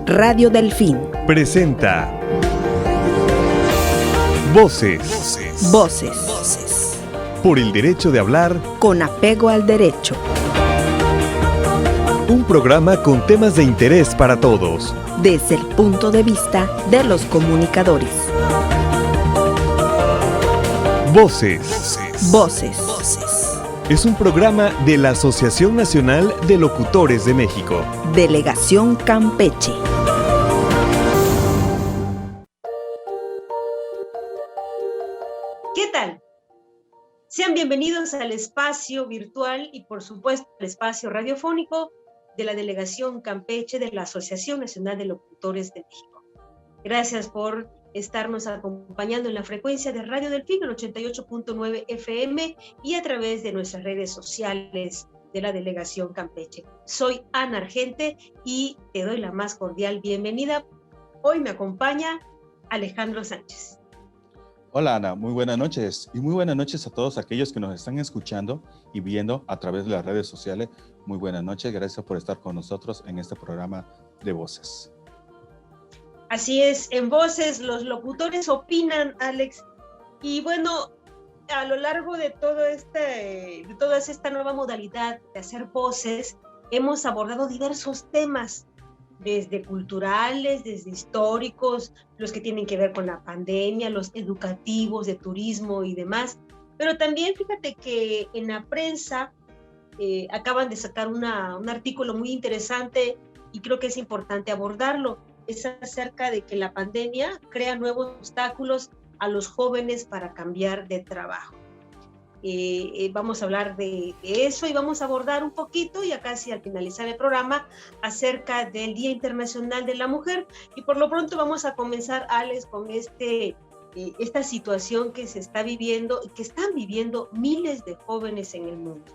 Radio Delfín presenta Voces. Por el derecho de hablar con apego al derecho. Un programa con temas de interés para todos, desde el punto de vista de los comunicadores. Voces. Es un programa de la Asociación Nacional de Locutores de México. Delegación Campeche. ¿Qué tal? Sean bienvenidos al espacio virtual y, por supuesto, al espacio radiofónico de la Delegación Campeche de la Asociación Nacional de Locutores de México. Gracias por estarnos acompañando en la frecuencia de Radio Delfín, el 88.9 FM, y a través de nuestras redes sociales de la Delegación Campeche. Soy Ana Argente y te doy la más cordial bienvenida. Hoy me acompaña Alejandro Sánchez. Hola Ana, muy buenas noches y muy buenas noches a todos aquellos que nos están escuchando y viendo a través de las redes sociales. Muy buenas noches, gracias por estar con nosotros en este programa de Voces. Así es, en Voces los locutores opinan, Alex, y bueno, a lo largo de toda esta nueva modalidad de hacer voces, hemos abordado diversos temas, desde culturales, desde históricos, los que tienen que ver con la pandemia, los educativos, de turismo y demás, pero también fíjate que en la prensa acaban de sacar un artículo muy interesante y creo que es importante abordarlo. Es acerca de que la pandemia crea nuevos obstáculos a los jóvenes para cambiar de trabajo. Vamos a hablar de eso y vamos a abordar un poquito, ya casi al finalizar el programa, acerca del Día Internacional de la Mujer. Y por lo pronto vamos a comenzar, Alex, con esta situación que se está viviendo y que están viviendo miles de jóvenes en el mundo.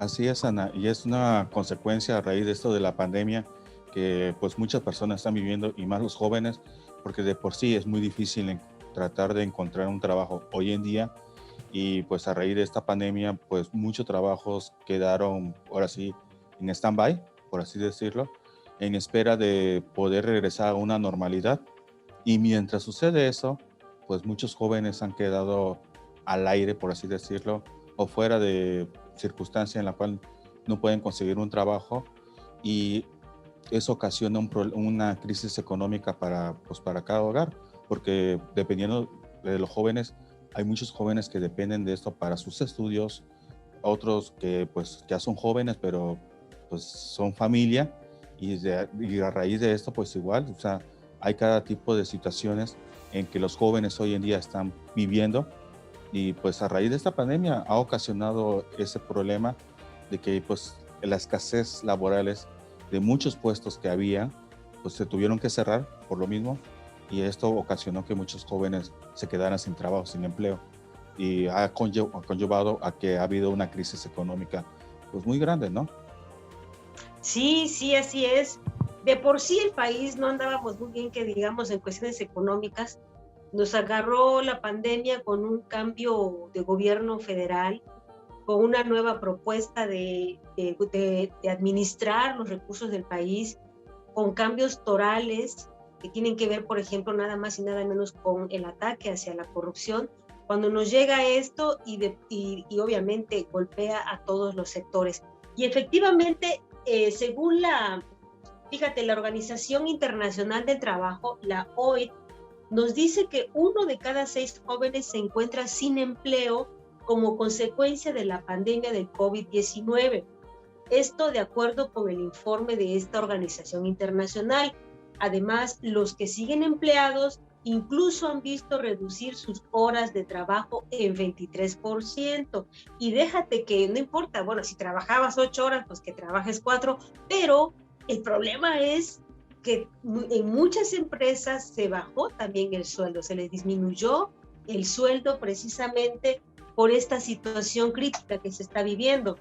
Así es, Ana, y es una consecuencia a raíz de esto de la pandemia que pues muchas personas están viviendo, y más los jóvenes, porque de por sí es muy difícil tratar de encontrar un trabajo hoy en día, y pues a raíz de esta pandemia pues muchos trabajos quedaron ahora sí en stand-by, por así decirlo, en espera de poder regresar a una normalidad. Y mientras sucede eso, pues muchos jóvenes han quedado al aire, por así decirlo, o fuera de circunstancia en la cual no pueden conseguir un trabajo, y eso ocasiona una crisis económica para cada hogar, porque dependiendo de los jóvenes, hay muchos jóvenes que dependen de esto para sus estudios, otros que pues ya son jóvenes, pero pues son familia, y a raíz de esto pues igual, o sea, hay cada tipo de situaciones en que los jóvenes hoy en día están viviendo, y pues a raíz de esta pandemia ha ocasionado ese problema de que pues la escasez laborales de muchos puestos que había, pues se tuvieron que cerrar por lo mismo, y esto ocasionó que muchos jóvenes se quedaran sin trabajo, sin empleo, y ha conllevado a que ha habido una crisis económica pues muy grande, ¿no? Sí, así es. De por sí el país no andábamos muy bien, que digamos, en cuestiones económicas. Nos agarró la pandemia con un cambio de gobierno federal, con una nueva propuesta de administrar los recursos del país, con cambios torales que tienen que ver, por ejemplo, nada más y nada menos con el ataque hacia la corrupción. Cuando nos llega esto y obviamente golpea a todos los sectores. Y efectivamente, según la Organización Internacional del Trabajo, la OIT, nos dice que 1 de cada 6 jóvenes se encuentra sin empleo como consecuencia de la pandemia del COVID-19. Esto de acuerdo con el informe de esta organización internacional. Además, los que siguen empleados incluso han visto reducir sus horas de trabajo en 23%. Y déjate que no importa, bueno, si trabajabas 8 horas, pues que trabajes 4, pero el problema es que en muchas empresas se bajó también el sueldo, se les disminuyó el sueldo precisamente por esta situación crítica que se está viviendo.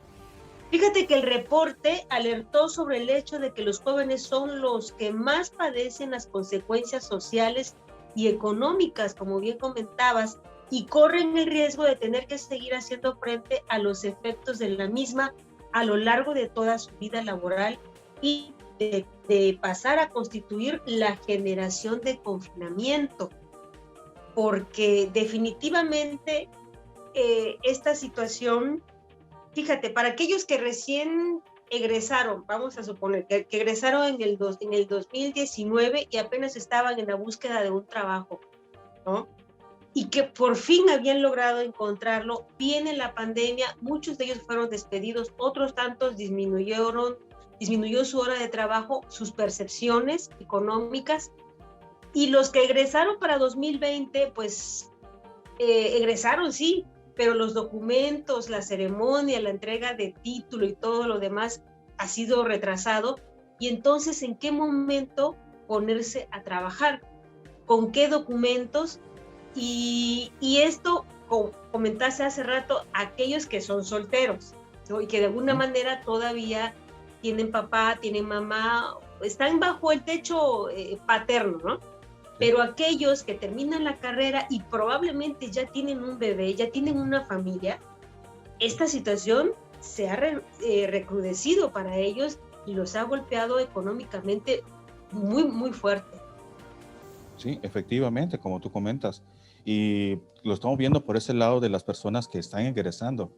Fíjate que el reporte alertó sobre el hecho de que los jóvenes son los que más padecen las consecuencias sociales y económicas, como bien comentabas, y corren el riesgo de tener que seguir haciendo frente a los efectos de la misma a lo largo de toda su vida laboral y de pasar a constituir la generación de confinamiento, porque definitivamente esta situación, fíjate, para aquellos que recién egresaron, vamos a suponer que egresaron en el 2019 y apenas estaban en la búsqueda de un trabajo, ¿no? Y que por fin habían logrado encontrarlo, viene la pandemia, muchos de ellos fueron despedidos, otros tantos disminuyó su hora de trabajo, sus percepciones económicas, y los que egresaron para 2020, pues egresaron, sí, pero los documentos, la ceremonia, la entrega de título y todo lo demás ha sido retrasado. Y entonces, ¿en qué momento ponerse a trabajar? ¿Con qué documentos? Y esto, como comentaste hace rato, aquellos que son solteros, ¿no? Y que de alguna manera todavía tienen papá, tienen mamá, están bajo el techo paterno, ¿no? Pero aquellos que terminan la carrera y probablemente ya tienen un bebé, ya tienen una familia, esta situación se ha recrudecido para ellos y los ha golpeado económicamente muy, muy fuerte. Sí, efectivamente, como tú comentas. Y lo estamos viendo por ese lado de las personas que están egresando.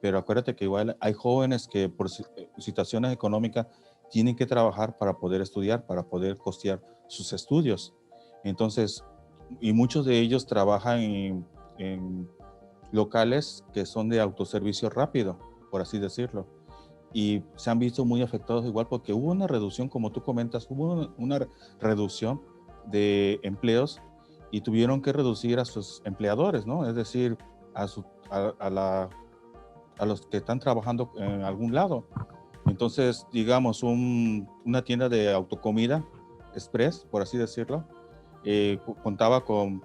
Pero acuérdate que igual hay jóvenes que por situaciones económicas tienen que trabajar para poder estudiar, para poder costear sus estudios. Entonces, y muchos de ellos trabajan en locales que son de autoservicio rápido, por así decirlo. Y se han visto muy afectados igual porque hubo una reducción, como tú comentas, hubo una reducción de empleos y tuvieron que reducir a sus empleadores, ¿no? Es decir, a los que están trabajando en algún lado. Entonces, digamos, una tienda de autocomida express, por así decirlo, contaba con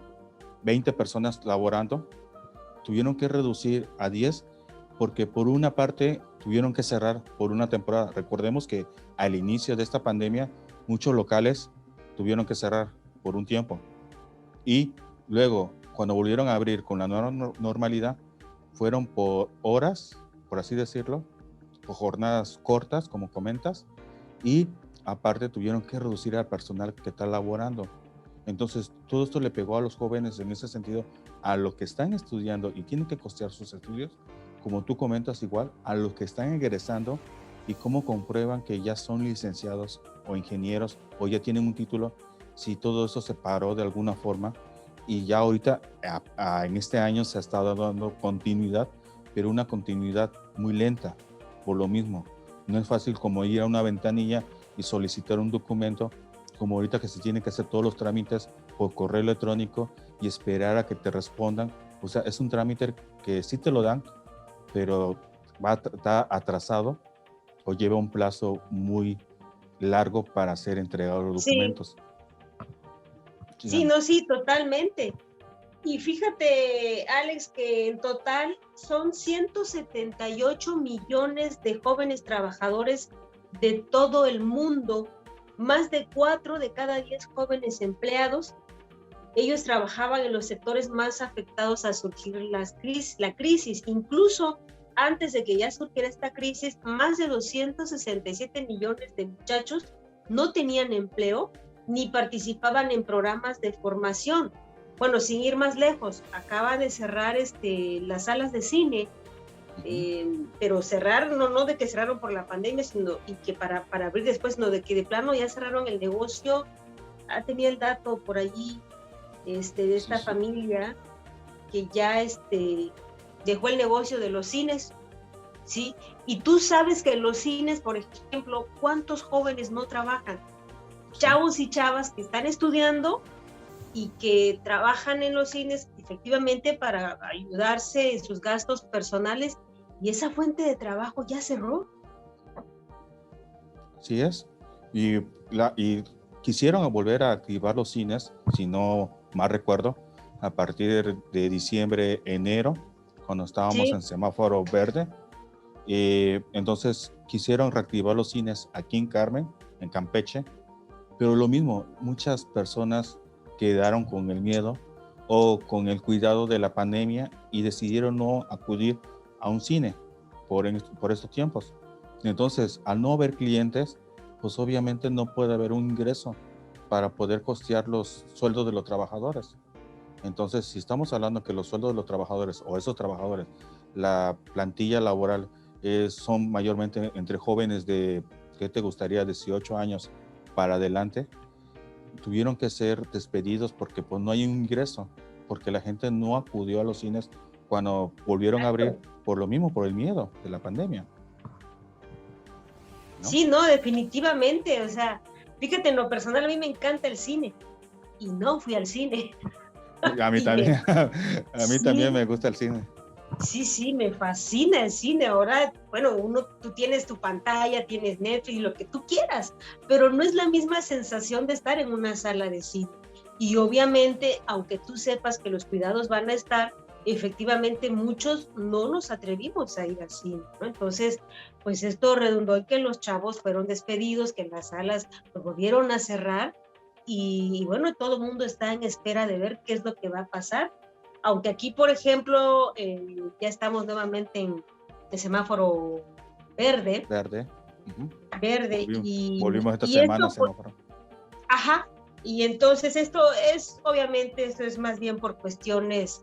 20 personas laborando, tuvieron que reducir a 10 porque por una parte tuvieron que cerrar por una temporada. Recordemos que al inicio de esta pandemia muchos locales tuvieron que cerrar por un tiempo y luego cuando volvieron a abrir con la nueva normalidad fueron por horas, por así decirlo, por jornadas cortas, como comentas, y aparte tuvieron que reducir al personal que está laborando. Entonces, todo esto le pegó a los jóvenes en ese sentido, a los que están estudiando y tienen que costear sus estudios, como tú comentas igual, a los que están egresando y cómo comprueban que ya son licenciados o ingenieros o ya tienen un título, si todo eso se paró de alguna forma. Y ya ahorita, en este año se ha estado dando continuidad, pero una continuidad muy lenta, por lo mismo. No es fácil como ir a una ventanilla y solicitar un documento, como ahorita que se tienen que hacer todos los trámites por correo electrónico y esperar a que te respondan. O sea, es un trámite que sí te lo dan, pero está atrasado o lleva un plazo muy largo para ser entregados los documentos. Sí, no, sí, totalmente. Y fíjate, Alex, que en total son 178 millones de jóvenes trabajadores de todo el mundo, más de 4 de cada 10 jóvenes empleados. Ellos trabajaban en los sectores más afectados a surgir la crisis. Incluso antes de que ya surgiera esta crisis, más de 267 millones de muchachos no tenían empleo ni participaban en programas de formación. Bueno, sin ir más lejos, acaba de cerrar las salas de cine, pero cerrar, no de que cerraron por la pandemia, sino y que para abrir después, no de que de plano ya cerraron el negocio. Tenía el dato por allí de esta familia que ya dejó el negocio de los cines, ¿sí? Y tú sabes que en los cines, por ejemplo, ¿cuántos jóvenes no trabajan? Chavos y chavas que están estudiando y que trabajan en los cines efectivamente para ayudarse en sus gastos personales, y esa fuente de trabajo ya cerró. Así es. Y quisieron volver a activar los cines, si no mal recuerdo, a partir de diciembre, enero, cuando estábamos en semáforo verde. Entonces quisieron reactivar los cines aquí en Carmen, en Campeche, pero lo mismo, muchas personas quedaron con el miedo o con el cuidado de la pandemia y decidieron no acudir a un cine por estos tiempos. Entonces, al no haber clientes, pues obviamente no puede haber un ingreso para poder costear los sueldos de los trabajadores. Entonces, si estamos hablando que los sueldos de los trabajadores o esos trabajadores, la plantilla laboral son mayormente entre jóvenes de, ¿qué te gustaría? 18 años para adelante, tuvieron que ser despedidos porque pues no hay un ingreso, porque la gente no acudió a los cines cuando volvieron a abrir por lo mismo, por el miedo de la pandemia, ¿no? Sí, no, definitivamente, o sea, fíjate, en lo personal a mí me encanta el cine y no fui al cine. A mí también, a mí también me gusta el cine. Sí, me fascina el cine. Ahora, bueno, tú tienes tu pantalla, tienes Netflix, lo que tú quieras, pero no es la misma sensación de estar en una sala de cine. Y obviamente, aunque tú sepas que los cuidados van a estar, efectivamente muchos no nos atrevimos a ir al cine, ¿no? Entonces, pues esto redundó en que los chavos fueron despedidos, que las salas los volvieron a cerrar y bueno, todo el mundo está en espera de ver qué es lo que va a pasar. Aunque aquí, por ejemplo, ya estamos nuevamente en semáforo verde. Verde. Verde. Volvimos esta semana a semáforo. Ajá. Y entonces esto es más bien por cuestiones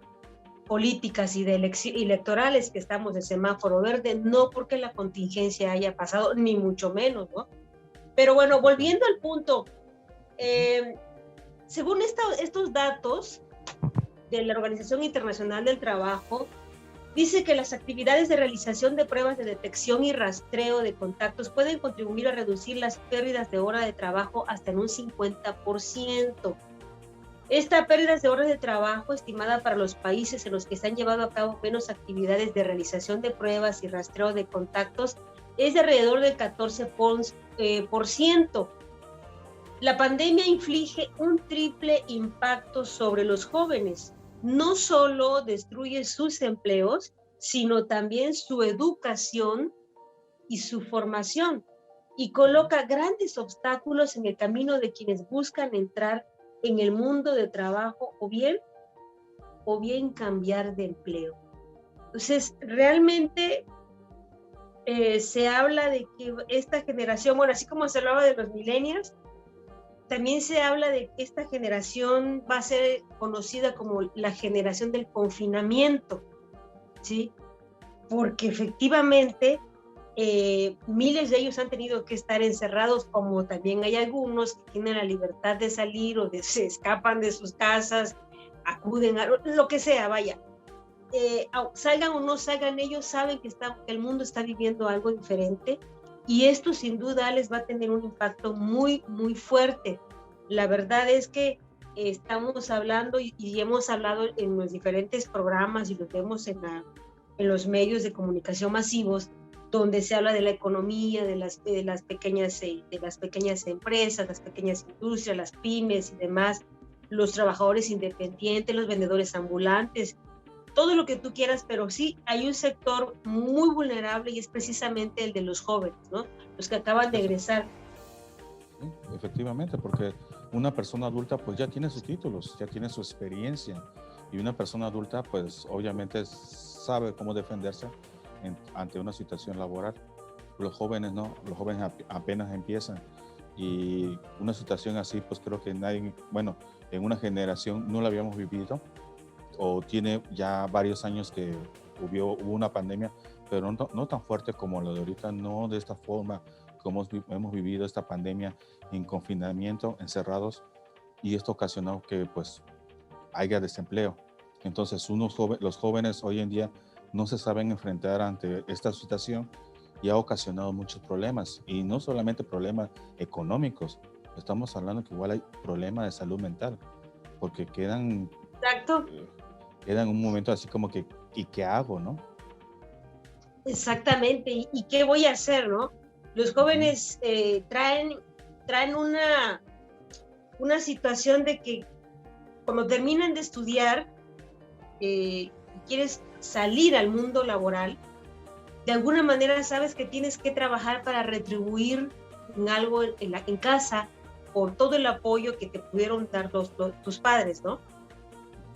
políticas y electorales que estamos en semáforo verde, no porque la contingencia haya pasado, ni mucho menos, ¿no? Pero bueno, volviendo al punto, según estos datos de la Organización Internacional del Trabajo, dice que las actividades de realización de pruebas de detección y rastreo de contactos pueden contribuir a reducir las pérdidas de hora de trabajo hasta en un 50%. Esta pérdida de horas de trabajo, estimada para los países en los que se han llevado a cabo menos actividades de realización de pruebas y rastreo de contactos, es de alrededor del 14%. La pandemia inflige un triple impacto sobre los jóvenes. No solo destruye sus empleos, sino también su educación y su formación, y coloca grandes obstáculos en el camino de quienes buscan entrar en el mundo de trabajo o bien cambiar de empleo. Entonces, realmente se habla de que esta generación, bueno, así como se hablaba de los millennials, también se habla de que esta generación va a ser conocida como la generación del confinamiento, ¿sí? Porque efectivamente miles de ellos han tenido que estar encerrados, como también hay algunos que tienen la libertad de salir o se escapan de sus casas, acuden a lo que sea, vaya. Salgan o no salgan, ellos saben que el mundo está viviendo algo diferente. Y esto sin duda les va a tener un impacto muy, muy fuerte. La verdad es que estamos hablando y hemos hablado en los diferentes programas y lo vemos en los medios de comunicación masivos, donde se habla de la economía, de las pequeñas empresas, las pequeñas industrias, las pymes y demás, los trabajadores independientes, los vendedores ambulantes, todo lo que tú quieras, pero sí hay un sector muy vulnerable y es precisamente el de los jóvenes, ¿no? Los que acaban de egresar. Sí, efectivamente, porque una persona adulta pues ya tiene sus títulos, ya tiene su experiencia, y una persona adulta pues obviamente sabe cómo defenderse ante una situación laboral. Los jóvenes no, los jóvenes apenas empiezan, y una situación así pues creo que nadie, bueno, en una generación no la habíamos vivido, o tiene ya varios años que hubo una pandemia, pero no tan fuerte como la de ahorita, no de esta forma como hemos vivido esta pandemia en confinamiento, encerrados, y esto ocasionó que pues haya desempleo. Entonces los jóvenes hoy en día no se saben enfrentar ante esta situación y ha ocasionado muchos problemas, y no solamente problemas económicos, estamos hablando que igual hay problemas de salud mental, porque quedan... Exacto. Quedan un momento así como que, ¿y qué hago, no? Exactamente, ¿y qué voy a hacer, no? Los jóvenes traen una situación de que cuando terminan de estudiar, quieres salir al mundo laboral, de alguna manera sabes que tienes que trabajar para retribuir en algo en casa por todo el apoyo que te pudieron dar tus padres, ¿no?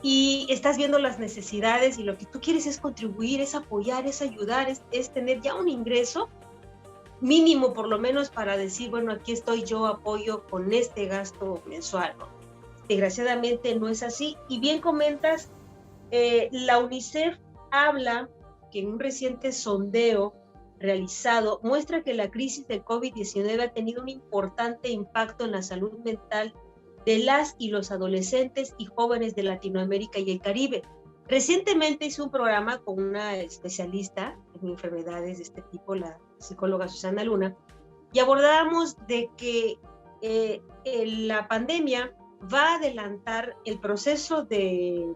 Y estás viendo las necesidades y lo que tú quieres es contribuir, es apoyar, es ayudar, es tener ya un ingreso mínimo por lo menos para decir, bueno, aquí estoy, yo apoyo con este gasto mensual, ¿no? Desgraciadamente no es así. Y bien comentas, la UNICEF habla que en un reciente sondeo realizado muestra que la crisis del COVID-19 ha tenido un importante impacto en la salud mental de las y los adolescentes y jóvenes de Latinoamérica y el Caribe. Recientemente hice un programa con una especialista en enfermedades de este tipo, la psicóloga Susana Luna, y abordábamos de que la pandemia va a adelantar el proceso de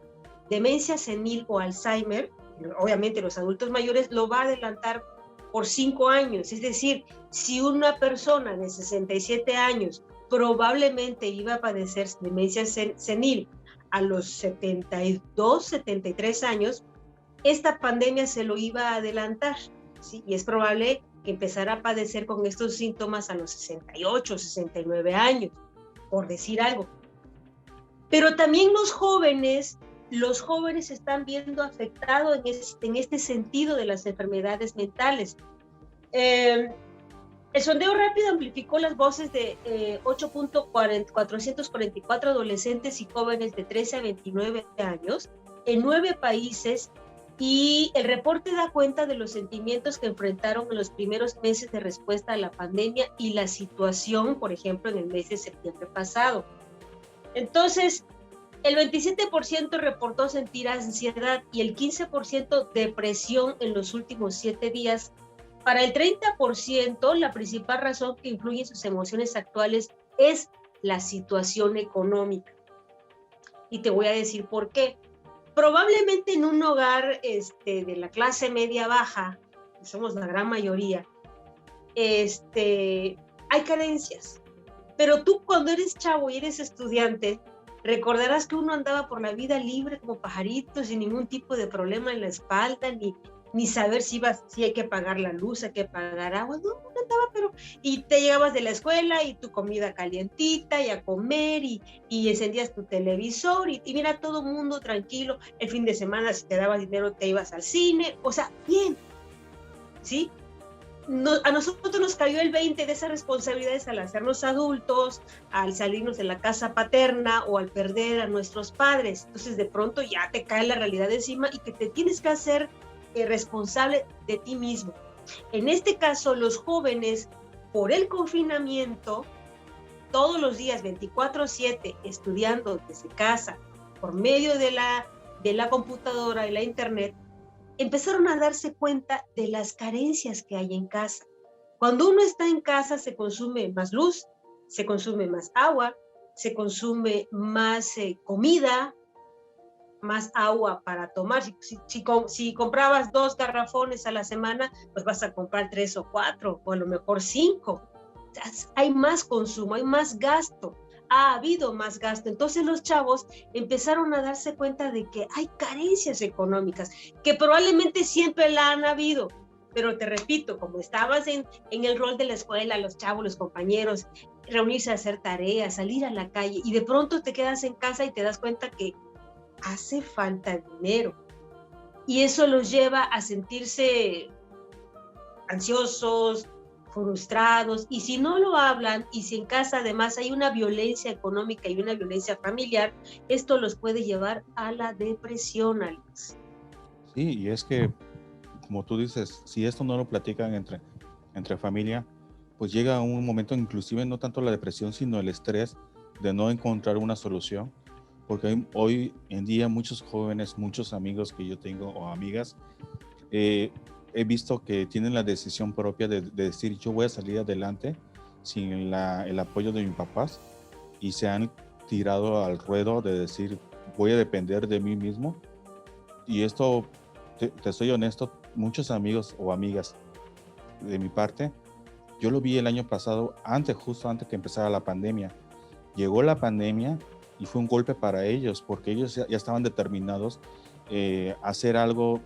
demencia senil o Alzheimer. Obviamente los adultos mayores lo va a adelantar por 5 años, es decir, si una persona de 67 años probablemente iba a padecer demencia senil a los 72, 73 años, esta pandemia se lo iba a adelantar, ¿sí? Y es probable que empezara a padecer con estos síntomas a los 68, 69 años, por decir algo. Pero también los jóvenes están viendo afectados en este sentido de las enfermedades mentales. El sondeo rápido amplificó las voces de 8.444 adolescentes y jóvenes de 13 a 29 años en 9 países, y el reporte da cuenta de los sentimientos que enfrentaron en los primeros meses de respuesta a la pandemia y la situación, por ejemplo, en el mes de septiembre pasado. Entonces, el 27% reportó sentir ansiedad y el 15% depresión en los últimos 7 días. Para el 30%, la principal razón que influye en sus emociones actuales es la situación económica. Y te voy a decir por qué. Probablemente en un hogar de la clase media baja, que somos la gran mayoría, hay carencias. Pero tú cuando eres chavo y eres estudiante, recordarás que uno andaba por la vida libre como pajarito, sin ningún tipo de problema en la espalda, ni saber si hay que pagar la luz, hay que pagar agua, no andaba, y te llegabas de la escuela y tu comida calientita y a comer y encendías tu televisor y mira, todo el mundo tranquilo. El fin de semana, si te daba dinero, te ibas al cine, o sea, bien, ¿sí? A nosotros nos cayó el 20 de esas responsabilidades al hacernos adultos, al salirnos de la casa paterna o al perder a nuestros padres. Entonces de pronto ya te cae la realidad encima y que te tienes que hacer responsable de ti mismo. En este caso, los jóvenes, por el confinamiento, todos los días 24/7 estudiando desde casa por medio de la computadora y la internet, empezaron a darse cuenta de las carencias que hay en casa. Cuando uno está en casa se consume más luz, se consume más agua, se consume más comida, más agua para tomar. Si comprabas 2 garrafones a la semana, pues vas a comprar 3 o 4, o a lo mejor 5. O sea, hay más consumo, hay más gasto, ha habido más gasto. Entonces los chavos empezaron a darse cuenta de que hay carencias económicas, que probablemente siempre la han habido, pero te repito, como estabas en el rol de la escuela, los chavos, los compañeros, reunirse a hacer tareas, salir a la calle, y de pronto te quedas en casa y te das cuenta que hace falta dinero, y eso los lleva a sentirse ansiosos, frustrados, y si no lo hablan, y si en casa además hay una violencia económica y una violencia familiar, esto los puede llevar a la depresión, Alex. Sí, y es que, como tú dices, si esto no lo platican entre familia, pues llega un momento, inclusive no tanto la depresión, sino el estrés de no encontrar una solución. Porque hoy en día muchos jóvenes, muchos amigos que yo tengo o amigas, he visto que tienen la decisión propia de decir yo voy a salir adelante sin el apoyo de mis papás, y se han tirado al ruedo de decir voy a depender de mí mismo. Y esto, te soy honesto, muchos amigos o amigas de mi parte, yo lo vi el año pasado, justo antes que empezara la pandemia. Llegó la pandemia y fue un golpe para ellos, porque ellos ya estaban determinados a hacer algo,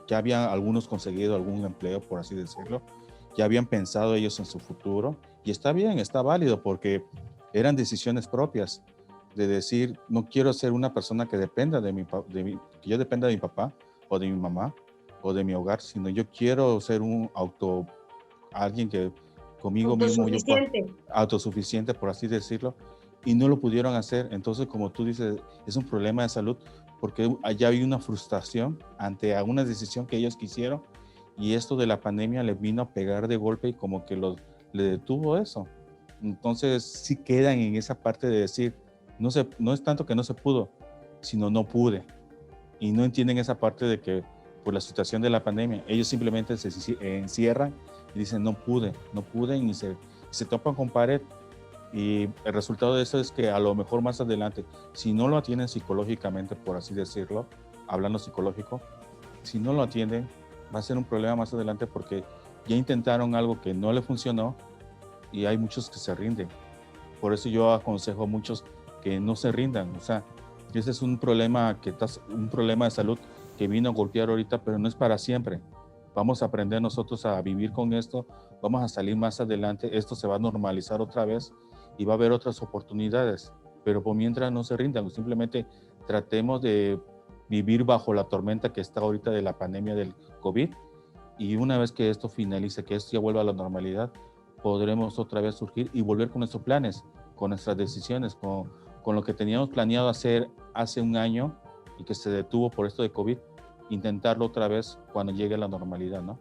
ya habían algunos conseguido algún empleo, por así decirlo, ya habían pensado ellos en su futuro, y está bien, está válido, porque eran decisiones propias, de decir, no quiero ser una persona que dependa que yo dependa de mi papá, o de mi mamá, o de mi hogar, sino yo quiero ser alguien que conmigo mismo, autosuficiente, por así decirlo, y no lo pudieron hacer. Entonces, como tú dices, es un problema de salud porque allá hay una frustración ante alguna decisión que ellos quisieron, y esto de la pandemia les vino a pegar de golpe y como que le detuvo eso. Entonces sí quedan en esa parte de decir, no es tanto que no se pudo, sino no pude. Y no entienden esa parte de que por la situación de la pandemia, ellos simplemente se encierran y dicen no pude, y se topan con pared. Y el resultado de eso es que a lo mejor más adelante, si no lo atienden psicológicamente, por así decirlo, hablando psicológico, si no lo atienden, va a ser un problema más adelante porque ya intentaron algo que no le funcionó y hay muchos que se rinden. Por eso yo aconsejo a muchos que no se rindan. O sea, ese es un problema de salud que vino a golpear ahorita, pero no es para siempre. Vamos a aprender nosotros a vivir con esto, vamos a salir más adelante, esto se va a normalizar otra vez y va a haber otras oportunidades. Pero por mientras no se rindan, simplemente tratemos de vivir bajo la tormenta que está ahorita de la pandemia del COVID, y una vez que esto finalice, que esto ya vuelva a la normalidad, podremos otra vez surgir y volver con nuestros planes, con nuestras decisiones, con lo que teníamos planeado hacer hace un año y que se detuvo por esto de COVID, intentarlo otra vez cuando llegue a la normalidad, ¿no?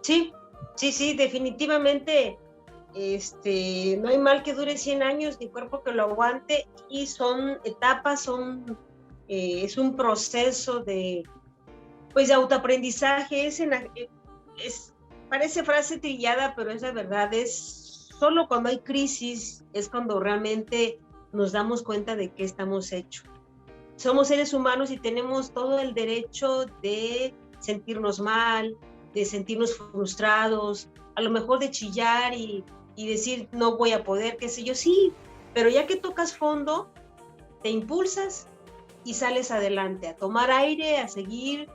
Sí, definitivamente. No hay mal que dure 100 años, ni cuerpo que lo aguante, y son etapas, es un proceso de autoaprendizaje. Parece frase trillada, pero es la verdad. Es solo cuando hay crisis es cuando realmente nos damos cuenta de qué estamos hechos. Somos seres humanos y tenemos todo el derecho de sentirnos mal, de sentirnos frustrados, a lo mejor de chillar y decir no voy a poder, qué sé yo, sí, pero ya que tocas fondo, te impulsas y sales adelante, a tomar aire, a seguir,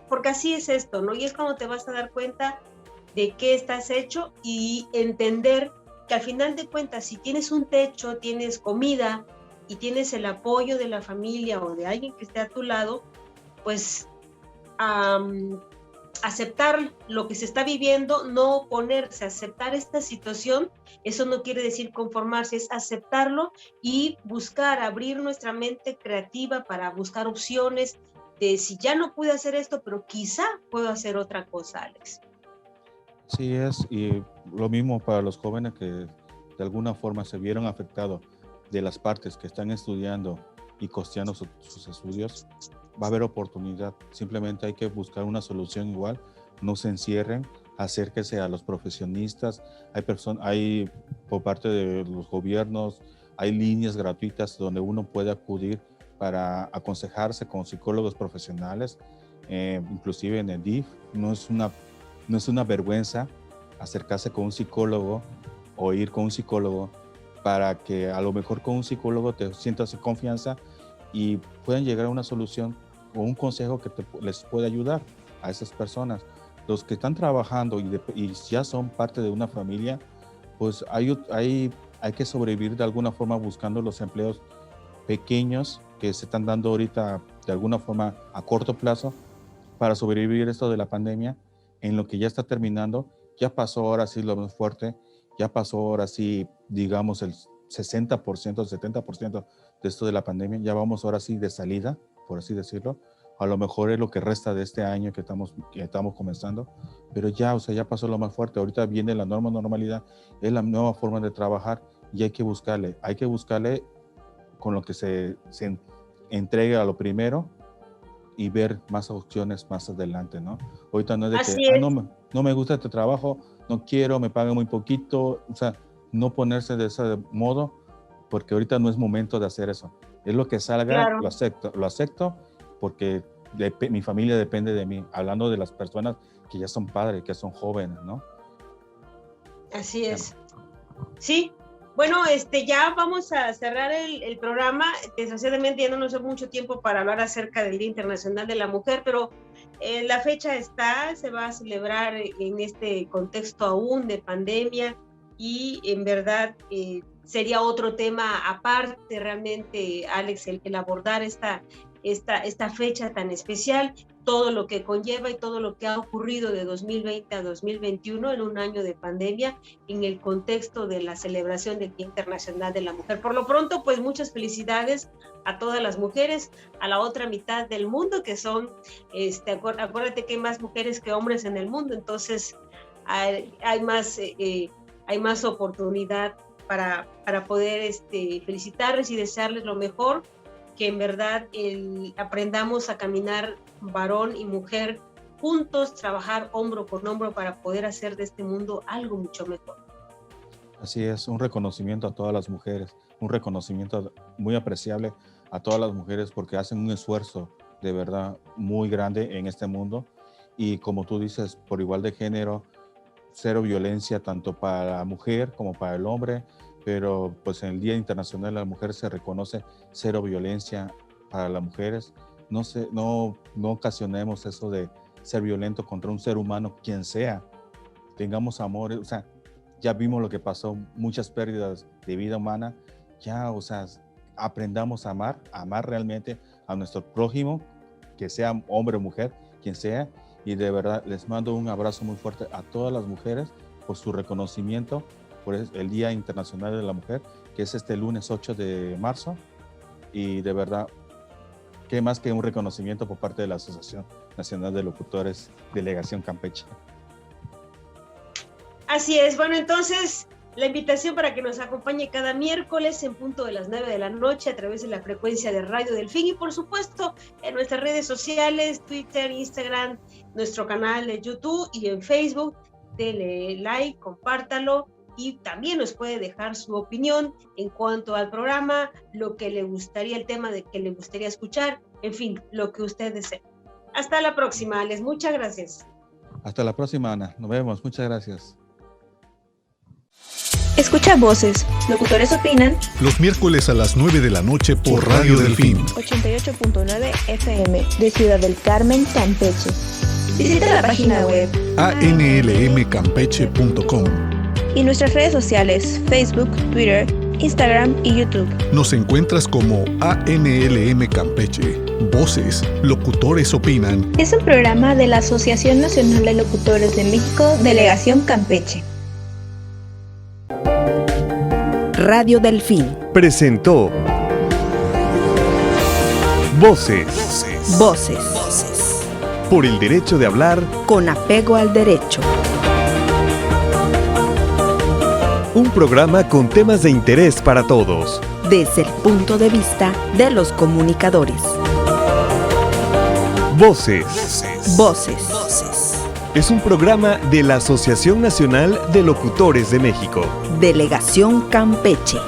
porque así es esto, ¿no? Y es cuando te vas a dar cuenta de qué estás hecho y entender que al final de cuentas, si tienes un techo, tienes comida y tienes el apoyo de la familia o de alguien que esté a tu lado, pues aceptar lo que se está viviendo, no oponerse, aceptar esta situación. Eso no quiere decir conformarse, es aceptarlo y buscar, abrir nuestra mente creativa para buscar opciones de si ya no pude hacer esto, pero quizá puedo hacer otra cosa, Alex. Sí es, y lo mismo para los jóvenes que de alguna forma se vieron afectados de las partes que están estudiando y costeando sus estudios. Va a haber oportunidad, simplemente hay que buscar una solución igual, no se encierren, acérquese a los profesionistas, hay por parte de los gobiernos, hay líneas gratuitas donde uno puede acudir para aconsejarse con psicólogos profesionales, inclusive en el DIF. No es una vergüenza acercarse con un psicólogo o ir con un psicólogo, para que a lo mejor con un psicólogo te sientas en confianza y puedan llegar a una solución o un consejo que les pueda ayudar a esas personas. Los que están trabajando y ya son parte de una familia, pues hay que sobrevivir de alguna forma buscando los empleos pequeños que se están dando ahorita de alguna forma a corto plazo para sobrevivir esto de la pandemia, en lo que ya está terminando. Ya pasó ahora sí lo más fuerte, ya pasó ahora sí, digamos, el 60%, 70% de esto de la pandemia. Ya vamos ahora sí de salida, por así decirlo. A lo mejor es lo que resta de este año que estamos comenzando, pero ya pasó lo más fuerte. Ahorita viene la nueva normalidad, es la nueva forma de trabajar y hay que buscarle con lo que se entregue a lo primero y ver más opciones más adelante, ¿no? Ahorita no es de que no me gusta este trabajo, no quiero, me pagan muy poquito. O sea, no ponerse de ese modo, porque ahorita no es momento de hacer eso. Es lo que salga, claro. Lo acepto porque mi familia depende de mí, hablando de las personas que ya son padres, que son jóvenes, ¿no? Así es. Sí. Bueno, ya vamos a cerrar el programa. Desgraciadamente ya no nos da mucho tiempo para hablar acerca del Día Internacional de la Mujer, pero la fecha se va a celebrar en este contexto aún de pandemia, y en verdad sería otro tema aparte realmente, Alex, el abordar esta fecha tan especial, todo lo que conlleva y todo lo que ha ocurrido de 2020 a 2021 en un año de pandemia en el contexto de la celebración del Día Internacional de la Mujer. Por lo pronto, pues muchas felicidades a todas las mujeres, a la otra mitad del mundo, que son, acuérdate que hay más mujeres que hombres en el mundo, entonces hay más oportunidad para poder felicitarles y desearles lo mejor, que en verdad aprendamos a caminar varón y mujer juntos, trabajar hombro con hombro para poder hacer de este mundo algo mucho mejor. Así es, un reconocimiento a todas las mujeres, un reconocimiento muy apreciable a todas las mujeres porque hacen un esfuerzo de verdad muy grande en este mundo y como tú dices, por igual de género, cero violencia tanto para la mujer como para el hombre, pero pues en el Día Internacional de la Mujer se reconoce cero violencia para las mujeres. No ocasionemos eso de ser violento contra un ser humano, quien sea. Tengamos amor, o sea, ya vimos lo que pasó, muchas pérdidas de vida humana, ya, o sea, aprendamos a amar realmente a nuestro prójimo, que sea hombre o mujer, quien sea, y de verdad les mando un abrazo muy fuerte a todas las mujeres por su reconocimiento por el Día Internacional de la Mujer, que es este lunes 8 de marzo, y de verdad, qué más que un reconocimiento por parte de la Asociación Nacional de Locutores, Delegación Campeche. Así es, bueno, entonces la invitación para que nos acompañe cada miércoles en punto de las 9 de la noche a través de la frecuencia de Radio Delfín y por supuesto en nuestras redes sociales, Twitter, Instagram, nuestro canal de YouTube y en Facebook. Dele like, compártalo y también nos puede dejar su opinión en cuanto al programa, lo que le gustaría, el tema de que le gustaría escuchar, en fin, lo que usted desee. Hasta la próxima, Alex, muchas gracias. Hasta la próxima, Ana, nos vemos, muchas gracias. Escucha Voces, locutores opinan. Los miércoles a las 9 de la noche por Radio Delfín. 88.9 FM de Ciudad del Carmen, Campeche. Visita la página web anlmcampeche.com y nuestras redes sociales, Facebook, Twitter, Instagram y YouTube. Nos encuentras como ANLM Campeche. Voces, locutores opinan. Es un programa de la Asociación Nacional de Locutores de México, Delegación Campeche. Radio Delfín presentó Voces. Por el derecho de hablar con apego al derecho. Un programa con temas de interés para todos. Desde el punto de vista de los comunicadores. Voces. Es un programa de la Asociación Nacional de Locutores de México. Delegación Campeche.